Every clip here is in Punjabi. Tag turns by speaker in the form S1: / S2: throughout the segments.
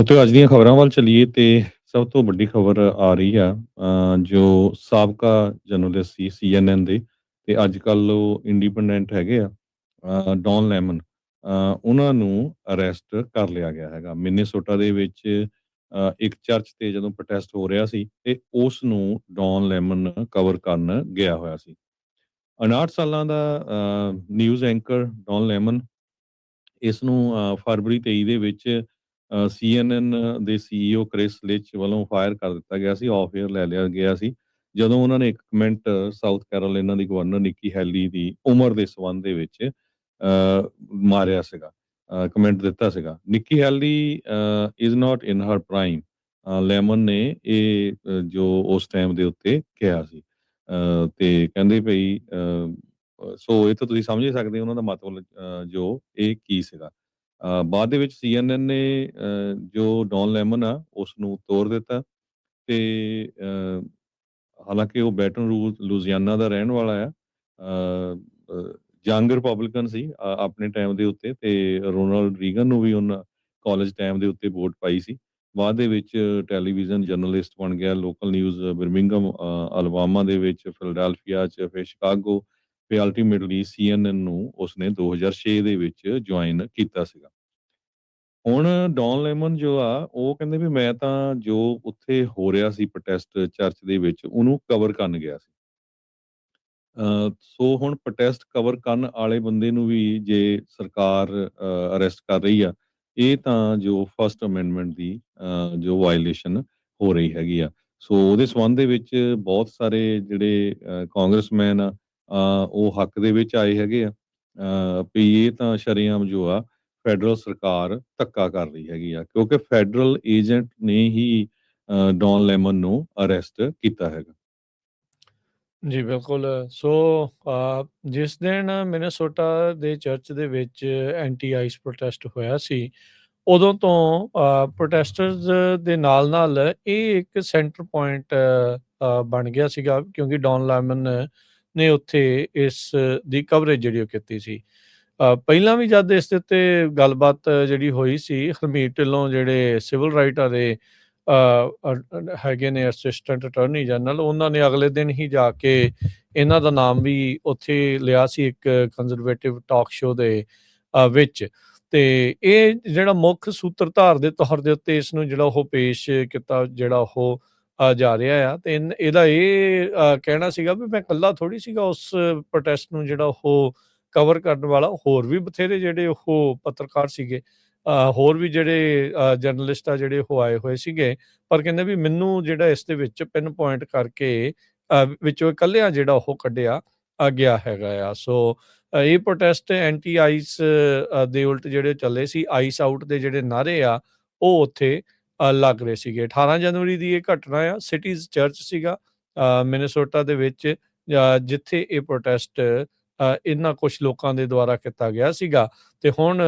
S1: ਤੇ ਅੱਜ ਦੀਆਂ ਖਬਰਾਂ ਵੱਲ ਚੱਲੀਏ ਤੇ ਸਭ ਤੋਂ ਵੱਡੀ ਖਬਰ ਆ ਰਹੀ ਆ ਜੋ ਸਾਬਕਾ ਜਰਨਲਿਸਟ ਸੀ CNN ਦੇ ਤੇ ਅੱਜ ਕੱਲ੍ਹ ਉਹ ਇੰਡੀਪੈਂਡੈਂਟ ਹੈਗੇ ਆ ਡੌਨ ਲੈਮਨ ਉਹਨਾਂ ਨੂੰ ਅਰੈਸਟ ਕਰ ਲਿਆ ਗਿਆ ਹੈਗਾ ਮਿਨੀਸੋਟਾ ਦੇ ਵਿੱਚ ਇੱਕ ਚਰਚ ਤੇ ਜਦੋਂ ਪ੍ਰੋਟੈਸਟ ਹੋ ਰਿਹਾ ਸੀ ਤੇ ਉਸ ਨੂੰ ਡੌਨ ਲੈਮਨ ਕਵਰ ਕਰਨ ਗਿਆ ਹੋਇਆ ਸੀ 59 ਸਾਲਾਂ ਦਾ ਨਿਊਜ਼ ਐਂਕਰ ਡੌਨ ਲੈਮਨ ਇਸ ਨੂੰ ਫਰਵਰੀ 23 ਦੇ ਵਿੱਚ CNN ਦੇ CEO ਕ੍ਰਿਸ ਲਿਚ ਵੱਲੋਂ ਫਾਇਰ ਕਰ ਦਿੱਤਾ ਗਿਆ ਸੀ, ਆਫ ਏਅਰ ਲੈ ਲਿਆ ਗਿਆ ਸੀ। ਜਦੋਂ ਉਹਨਾਂ ਨੇ ਇੱਕ ਕਮੈਂਟ ਸਾਊਥ ਕੈਰੋਲਾਈਨਾ ਦੀ ਗਵਰਨਰ ਨਿੱਕੀ ਹੈਲੀ ਦੀ ਉਮਰ ਦੇ ਸੰਬੰਧ ਦੇ ਵਿੱਚ ਮਾਰਿਆ ਸੀਗਾ। ਕਮੈਂਟ ਦਿੱਤਾ ਸੀਗਾ। Nikki Haley is not in her prime Lemon ਨੇ ਇਹ ਜੋ ਉਸ ਟਾਈਮ ਦੇ ਉੱਤੇ ਕਿਹਾ ਸੀ। ਤੇ ਕਹਿੰਦੇ ਭਈ ਸੋ ਇਹ ਤਾਂ ਤੁਸੀਂ ਸਮਝ ਹੀ ਸਕਦੇ ਹੋ ਉਹਨਾਂ ਦਾ ਮਤਲਬ ਜੋ ਇਹ ਕੀ ਸੀਗਾ। ਬਾਅਦ ਦੇ ਵਿੱਚ CNN ਨੇ ਜੋ ਡੌਨ ਲੈਮਨ ਆ ਉਸ ਨੂੰ ਤੋਰ ਦਿੱਤਾ ਤੇ ਹਾਲਾਂਕਿ ਉਹ ਬੈਟਨ ਲੂਜ਼ੀਆਨਾ ਦਾ ਰਹਿਣ ਵਾਲਾ ਆ। ਯੰਗ ਰਿਪਬਲਿਕਨ ਸੀ ਆਪਣੇ ਟਾਈਮ ਦੇ ਉੱਤੇ ਤੇ ਰੋਨਾਲਡ ਰੀਗਨ ਨੂੰ ਵੀ ਉਹਨਾਂ ਕਾਲਜ ਟਾਈਮ ਦੇ ਉੱਤੇ ਵੋਟ ਪਾਈ ਸੀ। ਬਾਅਦ ਦੇ ਵਿੱਚ ਟੈਲੀਵਿਜ਼ਨ ਜਰਨਲਿਸਟ ਬਣ ਗਿਆ, ਲੋਕਲ ਨਿਊਜ਼ ਬਰਮਿੰਘਮ ਅਲਬਾਮਾ ਦੇ ਵਿੱਚ, ਫਿਲਡੈਲਫੀਆ 'ਚ, ਫਿਰ ਸ਼ਿਕਾਗੋ, ਫਿਰ ਅਲਟੀਮੇਟਲੀ CNN ਨੂੰ ਉਸਨੇ 2006 ਦੇ ਵਿੱਚ ਜੁਆਇਨ ਕੀਤਾ ਸੀਗਾ। ਹੁਣ ਡੌਨ ਲੈਮਨ ਜੋ ਆ ਉਹ ਕਹਿੰਦੇ ਵੀ ਮੈਂ ਤਾਂ ਜੋ ਉੱਥੇ ਹੋ ਰਿਹਾ ਸੀ ਪ੍ਰੋਟੈਸਟ ਚਰਚ ਦੇ ਵਿੱਚ ਉਹਨੂੰ ਕਵਰ ਕਰਨ ਗਿਆ ਸੀ। ਸੋ ਹੁਣ ਪ੍ਰੋਟੈਸਟ ਕਵਰ ਕਰਨ ਆਲੇ ਬੰਦੇ ਨੂੰ ਵੀ ਜੇ ਸਰਕਾਰ ਅਰੈਸਟ ਕਰ ਰਹੀ ਆ, ਇਹ ਤਾਂ ਜੋ ਫਸਟ ਅਮੈਂਡਮੈਂਟ ਦੀ ਜੋ ਵਾਇਓਲੇਸ਼ਨ ਹੋ ਰਹੀ ਹੈਗੀ ਆ। ਸੋ ਉਹਦੇ ਸੰਬੰਧ ਦੇ ਵਿੱਚ ਬਹੁਤ ਸਾਰੇ ਜਿਹੜੇ ਕਾਂਗਰਸਮੈਨ ਆ ਉਹ ਹੱਕ ਦੇ ਵਿੱਚ ਆਏ ਹੈਗੇ ਆ ਵੀ ਇਹ ਤਾਂ ਸ਼ਰੇਆਮ ਜੋ ਆ ਫੈਡਰਲ ਸਰਕਾਰ ਧੱਕਾ ਕਰ ਰਹੀ ਹੈਗੀ ਆ ਕਿਉਂਕਿ ਫੈਡਰਲ ਏਜੰਟ ਨੇ ਹੀ ਡੌਨ ਲੈਮਨ ਨੂੰ ਅਰੈਸਟ ਕੀਤਾ ਹੈਗਾ।
S2: ਜੀ, ਬਿਲਕੁਲ। ਸੋ ਜਿਸ ਦਿਨ ਮਿਨੇਸੋਟਾ ਦੇ ਚਰਚ ਦੇ ਵਿੱਚ ਐਂਟੀ ਆਈਸ ਪ੍ਰੋਟੈਸਟ ਹੋਇਆ ਸੀ, ਉਦੋਂ ਤੋਂ ਪ੍ਰੋਟੈਸਟਰਸ ਦੇ ਨਾਲ-ਨਾਲ ਇਹ ਇੱਕ ਸੈਂਟਰ ਪੁਆਇੰਟ ਬਣ ਗਿਆ ਸੀਗਾ ਕਿਉਂਕਿ ਡੌਨ ਲੈਮਨ ਨੇ ਉੱਥੇ ਇਸ ਦੀ ਕਵਰੇਜ ਜਿਹੜੀ ਉਹ ਕੀਤੀ ਸੀ। ਪਹਿਲਾਂ ਵੀ ਜਦ ਇਸ ਦੇ ਉੱਤੇ ਗੱਲਬਾਤ ਜਿਹੜੀ ਹੋਈ ਸੀ, ਹਰਮੀਤ ਢਿੱਲੋਂ ਜਿਹੜੇ ਸਿਵਲ ਰਾਈਟਾਂ ਦੇ ਹੈਗੇ ਨੇ ਅਸਿਸਟੈਂਟ ਅਟਾਰਨੀ ਜਨਰਲ, ਉਹਨਾਂ ਨੇ ਅਗਲੇ ਦਿਨ ਹੀ ਜਾ ਕੇ ਇਹਨਾਂ ਦਾ ਨਾਮ ਵੀ ਉੱਥੇ ਲਿਆ ਸੀ ਇੱਕ ਕੰਜ਼ਰਵੇਟਿਵ ਟਾਕ ਸ਼ੋਅ ਦੇ ਵਿੱਚ। ਤੇ ਇਹ ਜਿਹੜਾ ਮੁੱਖ ਸੂਤਰਧਾਰ ਦੇ ਤੌਰ ਦੇ ਉੱਤੇ ਇਸ ਨੂੰ ਜਿਹੜਾ ਉਹ ਪੇਸ਼ ਕੀਤਾ ਜਿਹੜਾ ਉਹ ਜਾ ਰਿਹਾ ਆ ਤੇ ਇਹਦਾ ਇਹ ਕਹਿਣਾ ਸੀਗਾ ਵੀ ਮੈਂ ਇਕੱਲਾ ਥੋੜ੍ਹੀ ਸੀਗਾ ਉਸ ਪ੍ਰੋਟੈਸਟ ਨੂੰ ਜਿਹੜਾ ਉਹ ਕਵਰ ਕਰਨ ਵਾਲਾ, ਹੋਰ ਵੀ ਬਥੇਰੇ ਜਿਹੜੇ ਉਹ ਪੱਤਰਕਾਰ ਸੀਗੇ, ਹੋਰ ਵੀ ਜਿਹੜੇ ਜਰਨਲਿਸਟ ਆ ਜਿਹੜੇ ਉਹ ਆਏ ਹੋਏ ਸੀਗੇ। ਪਰ ਕਹਿੰਦੇ ਵੀ ਮੈਨੂੰ ਜਿਹੜਾ ਇਸ ਦੇ ਵਿੱਚ ਪਿੰਨ ਪੁਆਇੰਟ ਕਰਕੇ ਵਿੱਚੋਂ ਇਕੱਲਿਆਂ ਜਿਹੜਾ ਉਹ ਕੱਢਿਆ ਗਿਆ ਹੈਗਾ ਆ। ਸੋ ਇਹ ਪ੍ਰੋਟੈਸਟ ਐਂਟੀ ਆਈਸ ਦੇ ਉਲਟ ਜਿਹੜੇ ਚੱਲੇ ਸੀ, ਆਈਸ ਆਊਟ ਦੇ ਜਿਹੜੇ ਨਾਅਰੇ ਆ ਉਹ ਉੱਥੇ ਲੱਗ ਰਹੇ ਸੀਗੇ। 18 ਜਨਵਰੀ ਦੀ ਇਹ ਘਟਨਾ ਆ, ਸਿਟੀਜ਼ ਚਰਚ ਸੀਗਾ ਮਿਨੇਸੋਟਾ ਦੇ ਵਿੱਚ ਜਿੱਥੇ ਇਹ ਪ੍ਰੋਟੈਸਟ ਇਹਨਾਂ ਕੁਛ ਲੋਕਾਂ ਦੇ ਦੁਆਰਾ ਕੀਤਾ ਗਿਆ ਸੀਗਾ। ਤੇ ਹੁਣ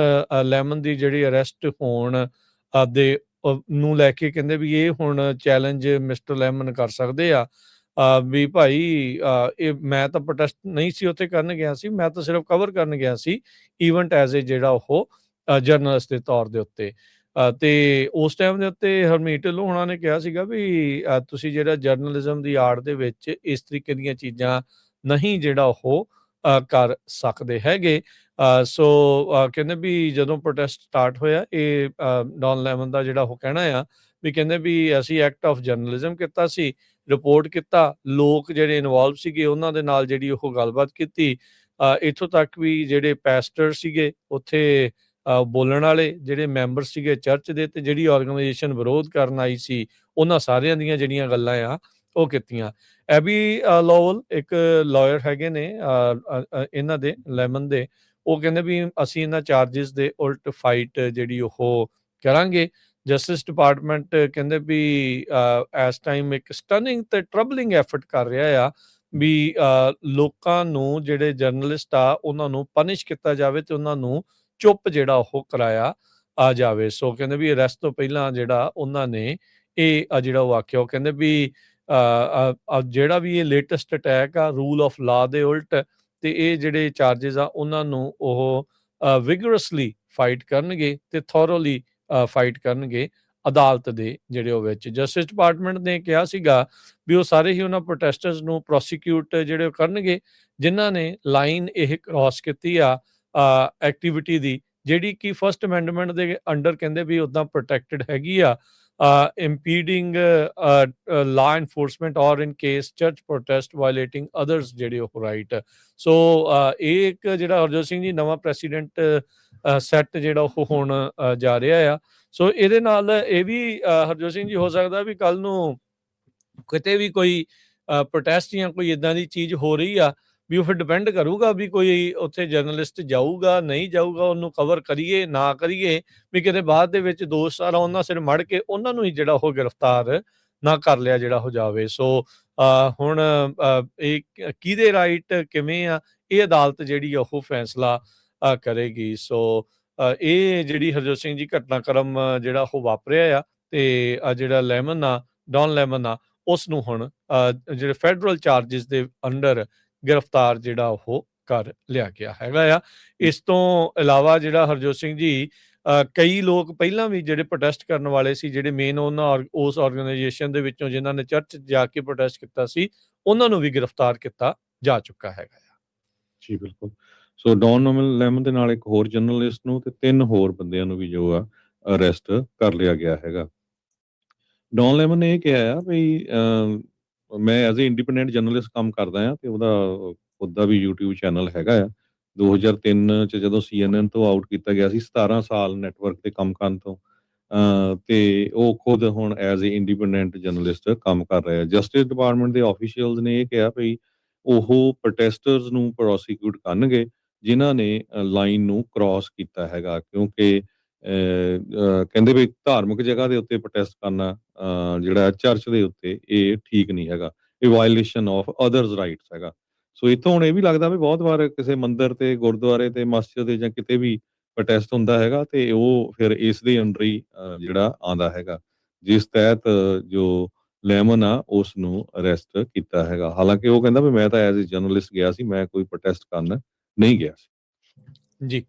S2: ਲੈਮਨ ਦੀ ਜਿਹੜੀ ਅਰੈਸਟ ਹੋਣ ਦੇ ਨੂੰ ਲੈ ਕੇ ਕਹਿੰਦੇ ਵੀ ਇਹ ਹੁਣ ਚੈਲੰਜ ਮਿਸਟਰ ਲੈਮਨ ਕਰ ਸਕਦੇ ਆ ਵੀ ਭਾਈ ਇਹ ਮੈਂ ਤਾਂ ਪ੍ਰੋਟੈਸਟ ਨਹੀਂ ਸੀ ਉੱਥੇ ਕਰਨ ਗਿਆ ਸੀ, ਮੈਂ ਤਾਂ ਸਿਰਫ ਕਵਰ ਕਰਨ ਗਿਆ ਸੀ ਈਵੈਂਟ ਐਜ਼ ਏ ਜਿਹੜਾ ਉਹ ਜਰਨਲਿਸਟ ਦੇ ਤੌਰ ਦੇ ਉੱਤੇ। ਤੇ ਉਸ ਟਾਈਮ ਦੇ ਉੱਤੇ ਹਰਮੀਤ ਢਿੱਲੋਂ ਹੋਣਾ ਨੇ ਕਿਹਾ ਸੀਗਾ ਵੀ ਤੁਸੀਂ ਜਿਹੜਾ ਜਰਨਲਿਜ਼ਮ ਦੀ ਆੜ ਦੇ ਵਿੱਚ ਇਸ ਤਰੀਕੇ ਦੀਆਂ ਚੀਜ਼ਾਂ ਨਹੀਂ ਜਿਹੜਾ ਉਹ ਕਰ ਸਕਦੇ ਹੈਗੇ। ਸੋ ਕਹਿੰਦੇ ਵੀ ਜਦੋਂ ਪ੍ਰੋਟੈਸਟ ਸਟਾਰਟ ਹੋਇਆ ਇਹ ਡੌਨ ਲੈਮਨ ਦਾ ਜਿਹੜਾ ਉਹ ਕਹਿਣਾ ਆ ਵੀ ਕਹਿੰਦੇ ਵੀ ਅਸੀਂ ਐਕਟ ਆਫ ਜਰਨਲਿਜ਼ਮ ਕੀਤਾ ਸੀ, ਰਿਪੋਰਟ ਕੀਤਾ, ਲੋਕ ਜਿਹੜੇ ਇਨਵੋਲਵ ਸੀਗੇ ਉਹਨਾਂ ਦੇ ਨਾਲ ਜਿਹੜੀ ਉਹ ਗੱਲਬਾਤ ਕੀਤੀ। ਇੱਥੋਂ ਤੱਕ ਵੀ ਜਿਹੜੇ ਪੈਸਟਰ ਸੀਗੇ ਉੱਥੇ ਬੋਲਣ ਵਾਲੇ ਜਿਹੜੇ ਮੈਂਬਰ ਸੀਗੇ ਚਰਚ ਦੇ ਤੇ ਜਿਹੜੀ ਆਰਗੇਨਾਈਜੇਸ਼ਨ ਵਿਰੋਧ ਕਰਨ ਆਈ ਸੀ ਉਹਨਾਂ ਸਾਰਿਆਂ ਦੀਆਂ ਜਿਹੜੀਆਂ ਗੱਲਾਂ ਆ ਉਹ ਕੀਤੀਆਂ। ਐਬੀ ਲੋਵਲ ਇੱਕ ਲਾਇਰ ਹੈਗੇ ਨੇ ਇਹਨਾਂ ਦੇ ਲੈਮਨ ਦੇ, ਉਹ ਕਹਿੰਦੇ ਵੀ ਅਸੀਂ ਇਹਨਾਂ ਚਾਰਜਿਸ ਦੇ ਉਲਟ ਫਾਈਟ ਜਿਹੜੀ ਉਹ ਕਰਾਂਗੇ। ਜਸਟਿਸ ਡਿਪਾਰਟਮੈਂਟ ਕਹਿੰਦੇ ਵੀ ਇਸ ਟਾਈਮ ਇੱਕ ਸਟਨਿੰਗ ਤੇ ਟਰਬਲਿੰਗ ਐਫਰਟ ਕਰ ਰਿਹਾ ਆ ਵੀ ਲੋਕਾਂ ਨੂੰ ਜਿਹੜੇ ਜਰਨਲਿਸਟ ਆ ਉਹਨਾਂ ਨੂੰ ਪਨਿਸ਼ ਕੀਤਾ ਜਾਵੇ ਤੇ ਉਹਨਾਂ ਨੂੰ ਚੁੱਪ ਜਿਹੜਾ ਉਹ ਕਰਾਇਆ ਆ ਜਾਵੇ। ਸੋ ਕਹਿੰਦੇ ਵੀ ਅਰੈਸਟ ਤੋਂ ਪਹਿਲਾਂ ਜਿਹੜਾ ਉਹਨਾਂ ਨੇ ਇਹ ਜਿਹੜਾ ਉਹ ਆਖਿਆ, ਉਹ ਕਹਿੰਦੇ ਵੀ ਜਿਹੜਾ ਵੀ ਇਹ ਲੇਟੈਸਟ ਅਟੈਕ ਆ ਰੂਲ ਆਫ ਲਾ ਦੇ ਉਲਟ ਤੇ ਇਹ ਜਿਹੜੇ ਚਾਰजेस ਆ ਉਹਨਾਂ ਨੂੰ ਉਹ ਵਿਗਰਸਲੀ ਫਾਈਟ ਕਰਨਗੇ ਤੇ ਥੋਰੋਲੀ ਫਾਈਟ ਕਰਨਗੇ ਅਦਾਲਤ ਦੇ ਜਿਹੜੇ ਉਹ ਵਿੱਚ ਜਸਟਿਸ ਡਿਪਾਰਟਮੈਂਟ ਨੇ ਕਿਹਾ ਸੀਗਾ ਵੀ ਉਹ ਸਾਰੇ ਹੀ ਉਹਨਾਂ ਪ੍ਰੋਟੈਸਟਰਸ ਨੂੰ ਪ੍ਰੋਸੀਕਿਊਟ ਜਿਹੜੇ ਉਹ ਕਰਨਗੇ ਜਿਨ੍ਹਾਂ ਨੇ ਲਾਈਨ ਇਹ ਕ੍ਰਾਸ ਕੀਤੀ ਆ ਐਕਟੀਵਿਟੀ ਦੀ ਜਿਹੜੀ ਕਿ ਫਸਟ ਅਮੈਂਡਮੈਂਟ ਦੇ ਅੰਡਰ ਕਹਿੰਦੇ ਵੀ ਉਦਾਂ ਪ੍ਰੋਟੈਕਟਡ ਹੈਗੀ ਆ impeding law enforcement or in case church protest violating others ਜਿਹੜੇ ਉਹ ਰਾਈਟ ਸੋ ਇਹ ਇੱਕ ਜਿਹੜਾ ਹਰਜੋਤ ਸਿੰਘ ਜੀ ਨਵਾਂ ਪ੍ਰੈਸੀਡੈਂਟ ਸੈੱਟ ਜਿਹੜਾ ਉਹ ਹੁਣ ਜਾ ਰਿਹਾ ਆ ਸੋ ਇਹਦੇ ਨਾਲ ਇਹ ਵੀ ਹਰਜੋਤ ਸਿੰਘ ਜੀ ਹੋ ਸਕਦਾ ਵੀ ਕੱਲ ਨੂੰ ਕਿਤੇ ਵੀ ਕੋਈ ਪ੍ਰੋਟੈਸਟ ਜਾਂ ਕੋਈ ਇਦਾਂ ਦੀ ਚੀਜ਼ ਹੋ ਰਹੀ ਆ ਵੀ ਉਹ ਫਿਰ ਡਿਪੈਂਡ ਕਰੂਗਾ ਵੀ ਕੋਈ ਉੱਥੇ ਜਰਨਲਿਸਟ ਜਾਊਗਾ ਨਹੀਂ ਜਾਊਗਾ ਉਹਨੂੰ ਕਵਰ ਕਰੀਏ ਨਾ ਕਰੀਏ ਵੀ ਕਿਤੇ ਬਾਅਦ ਦੇ ਵਿੱਚ ਦੋਸਤ ਸਾਰਾ ਉਹਨਾਂ ਸਿਰ ਮੜ ਕੇ ਉਹਨਾਂ ਨੂੰ ਹੀ ਜਿਹੜਾ ਉਹ ਗ੍ਰਿਫਤਾਰ ਨਾ ਕਰ ਲਿਆ ਜਿਹੜਾ ਹੋ ਜਾਵੇ ਸੋ ਹੁਣ ਇਹ ਕਿਹਦੇ ਰਾਈਟ ਕਿਵੇਂ ਆ ਇਹ ਅਦਾਲਤ ਜਿਹੜੀ ਉਹ ਫੈਸਲਾ ਕਰੇਗੀ ਸੋ ਇਹ ਜਿਹੜੀ ਹਰਜੋਤ ਸਿੰਘ ਜੀ ਘਟਨਾਕ੍ਰਮ ਜਿਹੜਾ ਉਹ ਵਾਪਰਿਆ ਆ ਤੇ ਜਿਹੜਾ ਲੈਮਨ ਆ ਡੌਨ ਲੈਮਨ ਆ ਉਸ ਨੂੰ ਹੁਣ ਜਿਹੜੇ ਫੈਡਰਲ ਚਾਰजेस ਦੇ ਅੰਡਰ ਗ੍ਰਿਫਤਾਰ ਜਿਹੜਾ ਉਹ ਕਰ ਲਿਆ ਗਿਆ ਹੈਗਾ ਆ ਇਸ ਤੋਂ ਇਲਾਵਾ ਜਿਹੜਾ ਹਰਜੋਤ ਸਿੰਘ ਜੀ ਕਈ ਲੋਕ ਪਹਿਲਾਂ ਵੀ ਜਿਹੜੇ ਪ੍ਰੋਟੈਸਟ ਕਰਨ ਵਾਲੇ ਸੀ ਜਿਹੜੇ ਮੇਨ ਉਹਨਾਂ ਉਸ ਆਰਗੇਨਾਈਜੇਸ਼ਨ ਦੇ ਵਿੱਚੋਂ ਜਿਨ੍ਹਾਂ ਨੇ ਚਰਚ ਜਾ ਕੇ ਪ੍ਰੋਟੈਸਟ ਕੀਤਾ ਸੀ ਉਹਨਾਂ ਨੂੰ ਵੀ ਗ੍ਰਿਫਤਾਰ ਕੀਤਾ ਜਾ ਚੁੱਕਾ ਹੈਗਾ ਆ
S1: ਜੀ ਬਿਲਕੁਲ ਸੋ ਡੌਨ ਲੈਮਨ ਦੇ ਨਾਲ ਇੱਕ ਹੋਰ ਜਰਨਲਿਸਟ ਨੂੰ ਤੇ 3 ਹੋਰ ਬੰਦਿਆਂ ਨੂੰ ਵੀ ਜੋ ਆ ਅਰੈਸਟ ਕਰ ਲਿਆ ਗਿਆ ਹੈਗਾ ਡੌਨ ਲੈਮਨ ਨੇ ਇਹ ਕਿਹਾ ਆ ਵੀ ਮੈਂ ਐਜ਼ ਏ ਇੰਡੀਪੈਂਡੈਂਟ ਜਰਨਲਿਸਟ ਕੰਮ ਕਰਦਾ ਆ ਤੇ ਉਹਦਾ ਖੁਦ ਦਾ ਵੀ YouTube ਚੈਨਲ ਹੈਗਾ ਆ 2003 ਚ ਜਦੋਂ CNN ਤੋਂ ਆਊਟ ਕੀਤਾ ਗਿਆ ਸੀ 17 ਸਾਲ ਨੈਟਵਰਕ ਤੇ ਕੰਮ ਕਰਨ ਤੋਂ ਤੇ ਉਹ ਖੁਦ ਹੁਣ ਐਜ਼ ਏ ਇੰਡੀਪੈਂਡੈਂਟ ਜਰਨਲਿਸਟ ਕੰਮ ਕਰ ਰਿਹਾ ਜਸਟਿਸ ਡਿਪਾਰਟਮੈਂਟ ਦੇ ਆਫੀਸ਼ੀਅਲਸ ਨੇ ਇਹ ਕਿਹਾ ਵੀ ਉਹ ਪ੍ਰੋਟੈਸਟਰਸ ਨੂੰ ਪ੍ਰੋਸੀਕਿਊਟ ਕਰਨਗੇ ਜਿਨ੍ਹਾਂ ਨੇ ਲਾਈਨ ਨੂੰ ਕ੍ਰਾਸ ਕੀਤਾ ਹੈਗਾ ਕਿਉਂਕਿ ਕਹਿੰਦੇ ਵੀ ਧਾਰਮਿਕ ਜਗ੍ਹਾ ਦੇ ਉੱਤੇ ਪ੍ਰੋਟੈਸਟ ਕਰਨਾ ਜਿਹੜਾ ਚਰਚ ਦੇ ਉੱਤੇ ਇਹ ਠੀਕ ਨਹੀਂ ਹੈਗਾ ਇਹ ਵਾਇਲੇਸ਼ਨ ਆਫ ਅਦਰਸ ਰਾਈਟਸ ਹੈਗਾ ਸੋ ਇੱਥੋਂ ਹੁਣ ਇਹ ਵੀ ਲੱਗਦਾ ਵੀ ਬਹੁਤ ਵਾਰ ਕਿਸੇ ਮੰਦਿਰ ਤੇ ਗੁਰਦੁਆਰੇ ਤੇ ਮਸਜਿਦ ਦੇ ਜਾਂ ਕਿਤੇ ਵੀ ਪ੍ਰੋਟੈਸਟ ਹੁੰਦਾ ਹੈਗਾ ਤੇ ਉਹ ਫਿਰ ਇਸ ਦੇ ਅੰਡਰ ਹੀ ਜਿਹੜਾ ਆਉਂਦਾ ਹੈਗਾ ਜਿਸ ਤਹਿਤ ਜੋ ਲੈਮਨ ਆ ਉਸ ਨੂੰ ਅਰੈਸਟ ਕੀਤਾ ਹੈਗਾ ਹਾਲਾਂਕਿ ਉਹ ਕਹਿੰਦਾ ਵੀ ਮੈਂ ਤਾਂ ਐਜ਼ ਏ ਜਰਨਲਿਸਟ ਗਿਆ ਸੀ ਮੈਂ ਕੋਈ ਪ੍ਰੋਟੈਸਟ ਕਰਨ ਨਹੀਂ ਗਿਆ ਸੀ
S2: ਜੀ